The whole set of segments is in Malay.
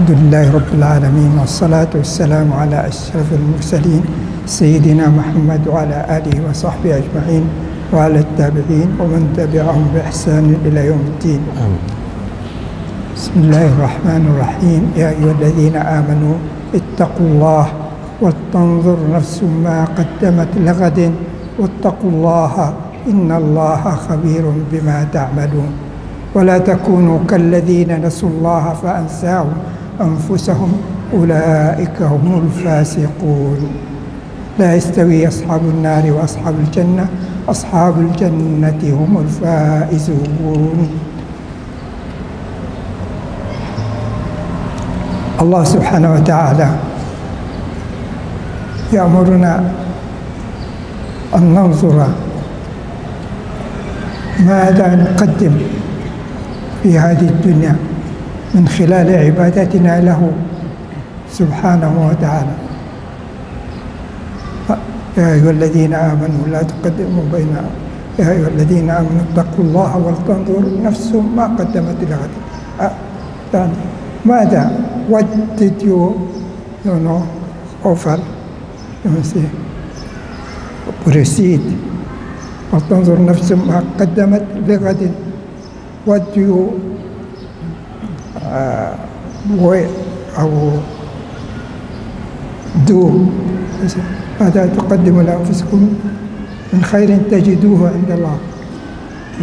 Alhamdulillahi Rabbil Alamin, wassalatu wassalamu ala ashrafil mursalin Sayyidina Muhammad wa ala alihi wa sahbihi ajma'in wa ala tabi'in wa man tabi'ahum bi ihsan ila yaumiddin. Bismillahirrahmanirrahim. Ya ayyuhalladzina amanu ittaqullaha wa tanzur nafsum ma qaddamat lighadin wattaqullaha innallaha khabirun bima ta'malun. ولا تكونوا كالذين نسوا الله فأنساهم أنفسهم أولئك هم الفاسقون. لا يستوي أصحاب النار وأصحاب الجنة أصحاب الجنة هم الفائزون. الله سبحانه وتعالى يأمرنا أن ننظر ماذا نقدم في هذه الدنيا من خلال عبادتنا له سبحانه وتعالى. يا أيها الذين آمنوا لا تقدموا بين يا أيها الذين آمنوا اتقوا الله ولتنظر نفس ما قدمت لغد. يعني ماذا what did you offer proceed ولتنظر نفس ما قدمت لغد. What do you do? ماذا تقدموا لأنفسكم من خير تجدوه عند الله.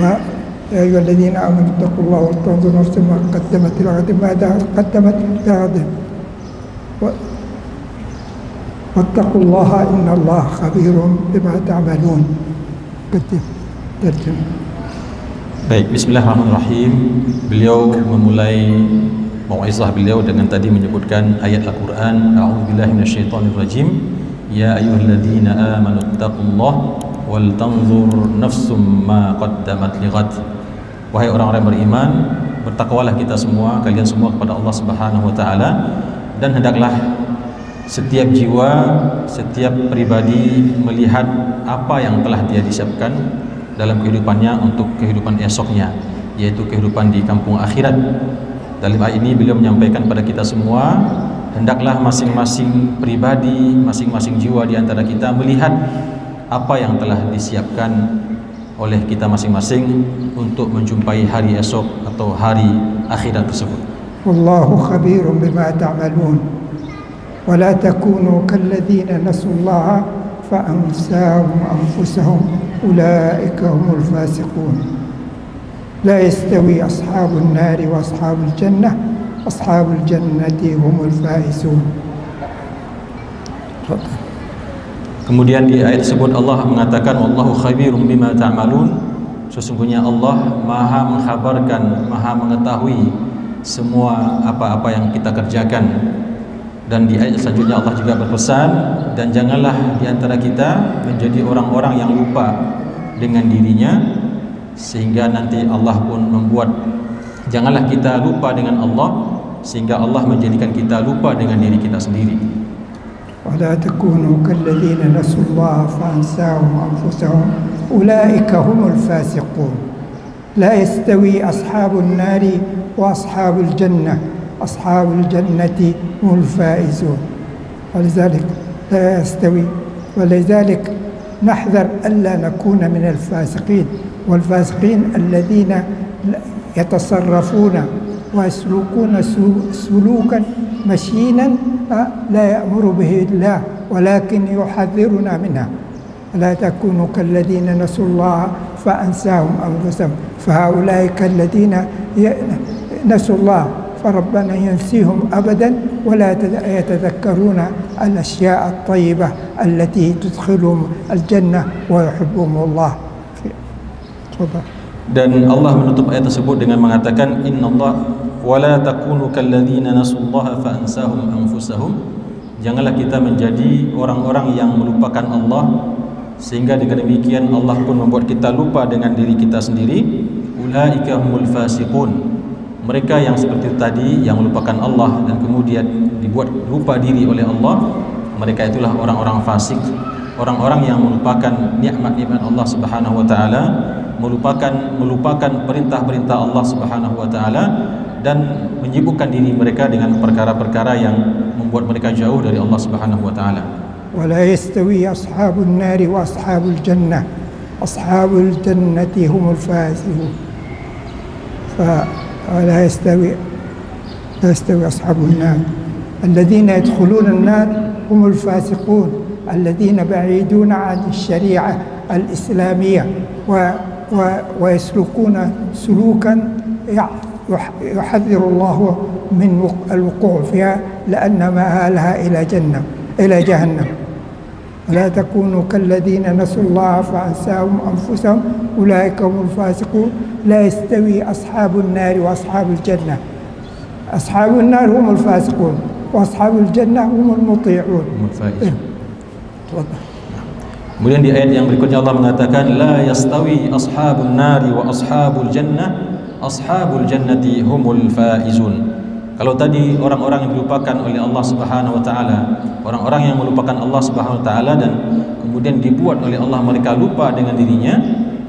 يا أيها الذين آمنوا اتقوا الله ولتنظر نفس ما قدمت لغد. ماذا قدمت لغد؟ واتقوا الله إن الله خبير بما تعملون. ترجمة. Baik, bismillahirrahmanirrahim. Beliau memulai mau'izah beliau dengan tadi menyebutkan ayat Al-Quran, a'udzubillahi minasyaitonirrajim, ya ayyuhalladzina amanu taqullaha wal tanzur nafsum ma qaddamat lighad. Wahai orang-orang beriman, bertakwalah kita semua, kalian semua, kepada Allah Subhanahu wa taala, dan hendaklah setiap jiwa, setiap pribadi melihat apa yang telah dia disiapkan dalam kehidupannya untuk kehidupan esoknya, yaitu kehidupan di kampung akhirat. Dalam ayat ini beliau menyampaikan pada kita semua, hendaklah masing-masing pribadi, masing-masing jiwa di antara kita melihat apa yang telah disiapkan oleh kita masing-masing untuk menjumpai hari esok atau hari akhirat tersebut. Wallahu khabirun bima ta'malun. Wa la takunu kalladzina nasullaha فأنساهم أنفسهم أولئك هم الفاسقون. لا يستوي أصحاب النار وأصحاب الجنة أصحاب الجنة هم الفائزون. Kemudian di ayat tersebut Allah mengatakan wallahu khabirum bima ta'malun. Sesungguhnya Allah Maha mengkhabarkan, Maha mengetahui semua apa-apa yang kita kerjakan. Dan di ayat selanjutnya Allah juga berpesan, dan janganlah di antara kita menjadi orang-orang yang lupa dengan dirinya, sehingga nanti Allah pun membuat, janganlah kita lupa dengan Allah sehingga Allah menjadikan kita lupa dengan diri kita sendiri. ولا تكونوا كالذين نسوا الله فأنساهم أنفسهم أولئك هم الفاسقون. لا يستوي أصحاب النار وأصحاب الجنة أصحاب الجنة هم الفائزون. ولذلك لا يستوي، ولذلك نحذر ألا نكون من الفاسقين، والفاسقين الذين يتصرفون ويسلكون سلوكا مشينا لا يأمر به الله ولكن يحذرنا منها. لا تكونوا كالذين نسوا الله فأنساهم أنفسهم. فهؤلاء الذين نسوا الله فربنا ينسيهم أبدا ولا يتذكرون الأشياء الطيبة التي تدخلهم الجنة ويحبهم الله. Dan Allah menutup ayat tersebut dengan mengatakan innallah wala takunu kalladzina nasullaha fa ansahum anfusahum. Janganlah kita menjadi orang-orang yang melupakan Allah sehingga dengan demikian Allah pun membuat kita lupa dengan diri kita sendiri. Ulaika humul fasiqun. Mereka yang seperti tadi, yang melupakan Allah dan kemudian dibuat lupa diri oleh Allah, mereka itulah orang-orang fasik, orang-orang yang melupakan nikmat-nikmat Allah Subhanahu wa taala, melupakan perintah-perintah Allah Subhanahu wa taala, dan menyibukkan diri mereka dengan perkara-perkara yang membuat mereka jauh dari Allah Subhanahu wa taala. ولا يستوي أصحاب النار وأصحاب الجنة أصحاب الجنة هم الفائزون فلا يستوي أصحاب النار الذين يدخلون النار هم الفاسقون الذين بعيدون عن الشريعة الإسلامية ويسلكون سلوكا يحذر الله من الوقوع فيها لأن مآلها إلى جهنم ولا تكونوا كالذين نسوا الله فأنساهم أنفسهم أولئك هم الفاسقون لا يستوي أصحاب النار وأصحاب الجنة أصحاب النار هم الفاسقون وأصحاب الجنة هم المطيعون. Kemudian di ayat yang berikutnya Allah mengatakan la yastawi ashabun nari wa ashabul jannah ashabul jannati humul faizun. Kalau tadi orang-orang yang dilupakan oleh Allah Subhanahu wa taala, orang-orang yang melupakan Allah Subhanahu wa taala dan kemudian dibuat oleh Allah mereka lupa dengan dirinya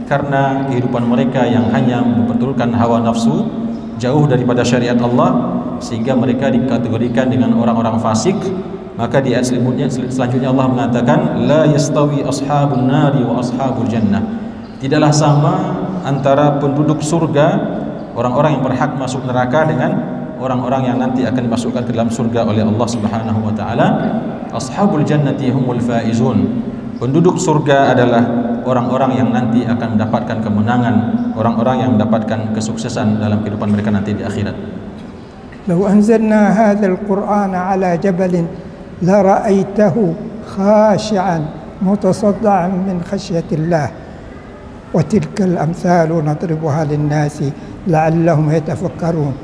karena kehidupan mereka yang hanya memperturutkan hawa nafsu, jauh daripada syariat Allah, sehingga mereka dikategorikan dengan orang-orang fasik. Maka di ayat selanjutnya Allah mengatakan la yastawi ashabun nari wa ashabul jannah. Tidaklah sama antara penduduk surga, orang-orang yang berhak masuk neraka, dengan orang-orang yang nanti akan dimasukkan ke dalam surga oleh Allah Subhanahu wa taala. Ashabul jannati humul faizun. Penduduk surga adalah orang-orang yang nanti akan mendapatkan kemenangan, orang-orang yang mendapatkan kesuksesan dalam kehidupan mereka nanti di akhirat. Lau anzalna hadzal Qur'ana ala jabalin la ra'aitahu khashi'an mutasaddian min khashyatillah wa tilkal amsalu nadribuha lin-nasi la'allahum yatafakkarun.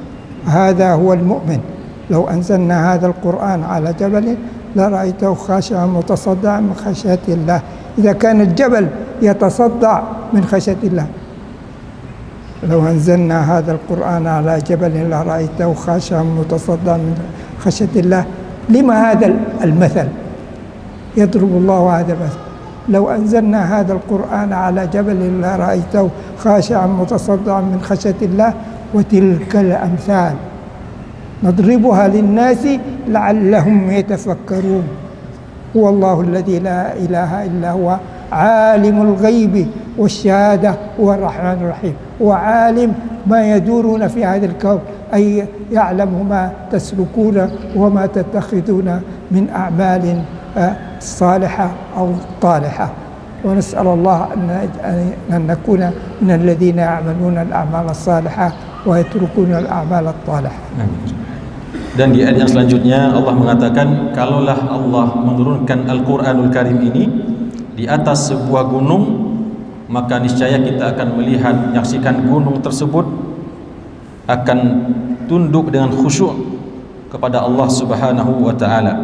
Hadha huwa al-mu'min. Lau anzalna hadzal Qur'ana ala jabalin la ra'aitahu khashi'an mutasaddian min khashyatillah. إذا كان الجبل يتصدع من خشية الله لو أنزلنا هذا القرآن على جبل لرأيته خاشعا متصدعا من خشية الله. لما هذا المثل يضرب الله هذا المثل؟ لو أنزلنا هذا القرآن على جبل لرأيته خاشعا متصدعا من خشية الله وتلك الأمثال نضربها للناس لعلهم يتفكرون. هو الله الذي لا إله إلا هو عالم الغيب والشهادة هو الرحمن الرحيم. هو عالم ما يدورون في هذا الكون أي يعلم ما تسلكون وما تتخذون من أعمال صالحة أو طالحة. ونسأل الله أن نكون من الذين يعملون الأعمال الصالحة ويتركون الأعمال الطالحة. Dan di ayat yang selanjutnya Allah mengatakan, kalaulah Allah menurunkan Al-Quranul Karim ini di atas sebuah gunung, maka niscaya kita akan melihat, menyaksikan gunung tersebut akan tunduk dengan khusyuk kepada Allah Subhanahu wa taala.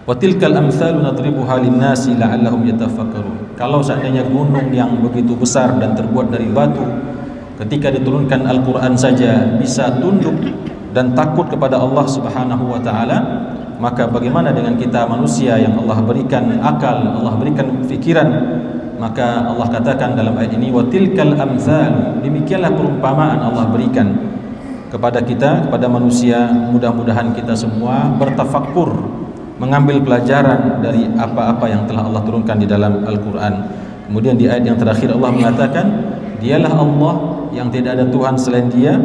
Wa tilkal amsalu nadribuha lin-nasi la'allahum yatafakkarun. Kalau seandainya gunung yang begitu besar dan terbuat dari batu, ketika diturunkan Al-Quran saja bisa tunduk dan takut kepada Allah Subhanahu wa taala, maka bagaimana dengan kita manusia yang Allah berikan akal, Allah berikan fikiran? Maka Allah katakan dalam ayat ini, wa tilkal amsal, demikianlah perumpamaan Allah berikan kepada kita, kepada manusia. Mudah-mudahan kita semua bertafakkur, mengambil pelajaran dari apa-apa yang telah Allah turunkan di dalam Al-Quran. Kemudian di ayat yang terakhir Allah mengatakan, dialah Allah yang tidak ada Tuhan selain Dia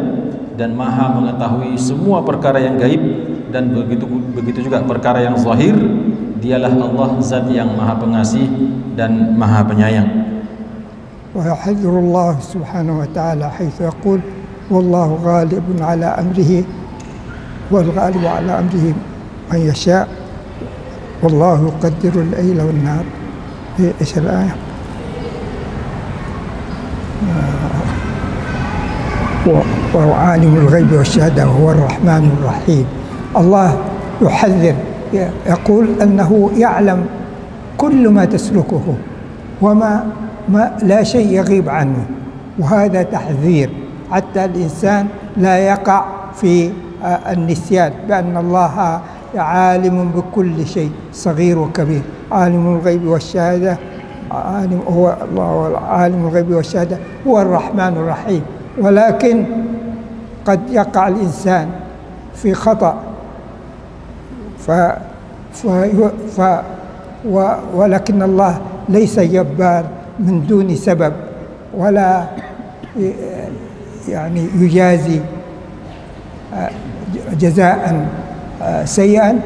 dan Maha mengetahui semua perkara yang gaib dan begitu juga perkara yang zahir. Dialah Allah zat yang Maha Pengasih dan Maha Penyayang. Wa yahdzurullah subhanahu wa ta'ala haitsu yaqul wallahu ghalibun ala amrihi wal ghalibu ala amrihi man yasha wallahu yuqaddiru al-layla wan nahar. Eesh al-ayah? وهو عالم الغيب والشهادة وهو الرحمن الرحيم. الله يحذر، يقول أنه يعلم كل ما تسلكه وما لا شيء يغيب عنه، وهذا تحذير حتى الإنسان لا يقع في النسيان، بأن الله عالم بكل شيء صغير وكبير. عالم الغيب والشهادة، هو الله عالم الغيب والشهادة هو الرحمن الرحيم. ولكن قد يقع الإنسان في خطأ ولكن الله ليس جبار من دون سبب، ولا يعني يجازي جزاء سيئا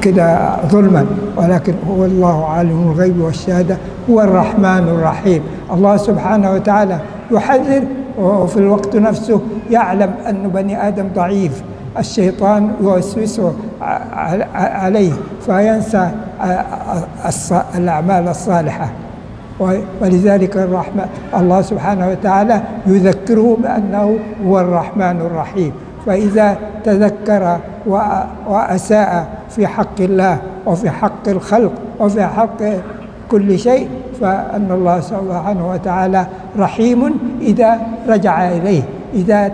كده ظلما، ولكن هو الله عالم الغيب والشهادة، هو الرحمن الرحيم. الله سبحانه وتعالى يحذر وفي الوقت نفسه يعلم أن بني آدم ضعيف، الشيطان يوسوسه عليه فينسى الأعمال الصالحة، ولذلك الله سبحانه وتعالى يذكره بأنه هو الرحمن الرحيم. فإذا تذكر وأساء في حق الله وفي حق الخلق وفي حق كل شيء، فأن الله سبحانه وتعالى رحيم إذا رجع إليه، إذا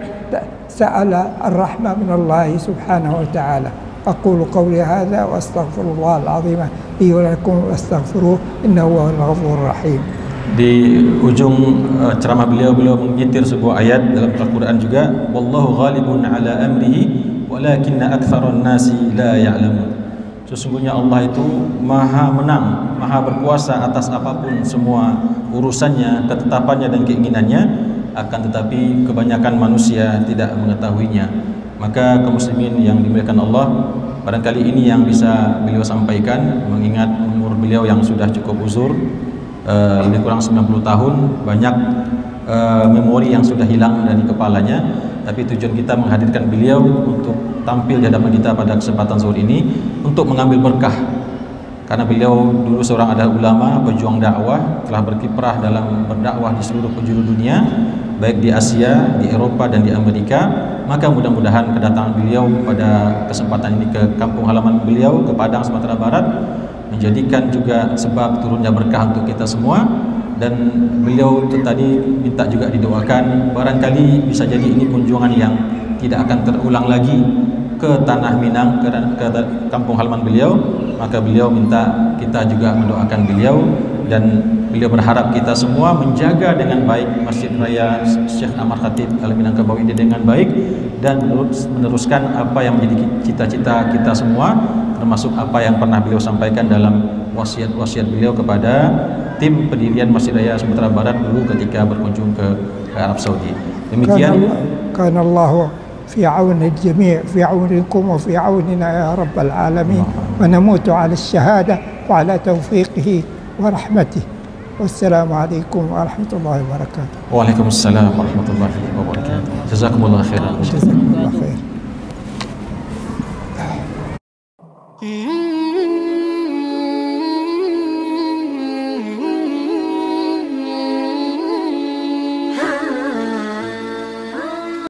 سأل الرحمة من الله سبحانه وتعالى. أقول قولي هذا وأستغفر الله العظيم لي ولكم واستغفروه إنه هو الغفور الرحيم. Di ujung ceramah beliau mengintir sebuah ayat dalam Al-Quran juga, wallahu ghalibun ala amrihi walakinna aktsaran nasi la ya'lamun. Sesungguhnya Allah itu maha menang, maha berkuasa atas apapun semua urusannya, ketetapannya dan keinginannya, akan tetapi kebanyakan manusia tidak mengetahuinya. Maka kaum muslimin yang dimuliakan Allah, barangkali ini yang bisa beliau sampaikan, mengingat umur beliau yang sudah cukup uzur, lebih kurang 90 tahun, banyak memori yang sudah hilang dari kepalanya. Tapi tujuan kita menghadirkan beliau untuk tampil di hadapan kita pada kesempatan zuhur ini untuk mengambil berkah, karena beliau dulu seorang adalah ulama, pejuang dakwah, telah berkiprah dalam berdakwah di seluruh penjuru dunia, baik di Asia, di Eropa dan di Amerika. Maka mudah-mudahan kedatangan beliau pada kesempatan ini ke kampung halaman beliau, ke Padang, Sumatera Barat, menjadikan juga sebab turunnya berkah untuk kita semua. Dan beliau tadi minta juga didoakan, barangkali bisa jadi ini kunjungan yang tidak akan terulang lagi ke tanah Minang, ke kampung halaman beliau. Maka beliau minta kita juga mendoakan beliau, dan beliau berharap kita semua menjaga dengan baik Masjid Raya Syekh Ahmad Khatib Al-Minangkabau ini dengan baik, dan meneruskan apa yang menjadi cita-cita kita semua, termasuk apa yang pernah beliau sampaikan dalam wasiat-wasiat beliau kepada tim pendirian Masjid Raya Sumatera Barat dulu ketika berkunjung ke Arab Saudi. Demikian. Kana Allah fi auni al-jami' fi aunikum wa fi aunina ya rabbal alamin, wa namutu ala ash-shahada wa ala tawfiqihi wa rahmatihi. Wassalamualaikum warahmatullahi wabarakatuh. Waalaikumsalam warahmatullahi wabarakatuh. Jazakumullah khairan. Jazakumullah khair.